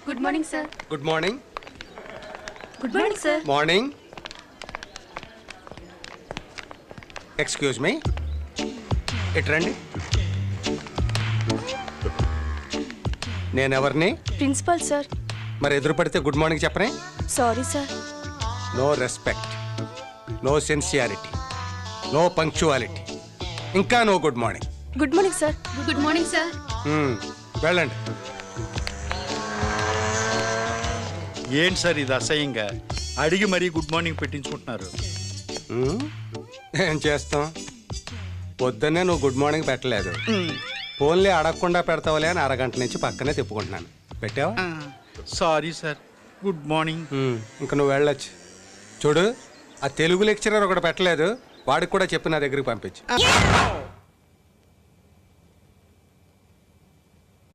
Good morning sir. Good morning. Good morning sir. Morning. Excuse me, ఇటు రండి. నేనెవరిని? Principal sir. మరి ఎదురు పడితే గుడ్ మార్నింగ్ చెప్పనే? Sorry sir. No respect, no sincerity, no punctuality, ఇంకా no good morning. Good morning sir. Good morning sir. వెళ్ళండి. ఏంటి సార్ ఇది అసహ్యంగా అడిగి మరీ గుడ్ మార్నింగ్ పెట్టించుకుంటున్నారు? ఏం చేస్తాం, పొద్దున్నే నువ్వు గుడ్ మార్నింగ్ పెట్టలేదు. ఫోన్లే అడగకుండా పెడతావులే అని అరగంట నుంచి పక్కనే తిప్పుకుంటున్నాను. పెట్టావా? Sorry sir. Good morning. ఇంకా నువ్వు వెళ్ళొచ్చు. చూడు, ఆ తెలుగు లెక్చరర్ ఒకటి పెట్టలేదు, వాడికి కూడా చెప్పి నా దగ్గరికి పంపించు.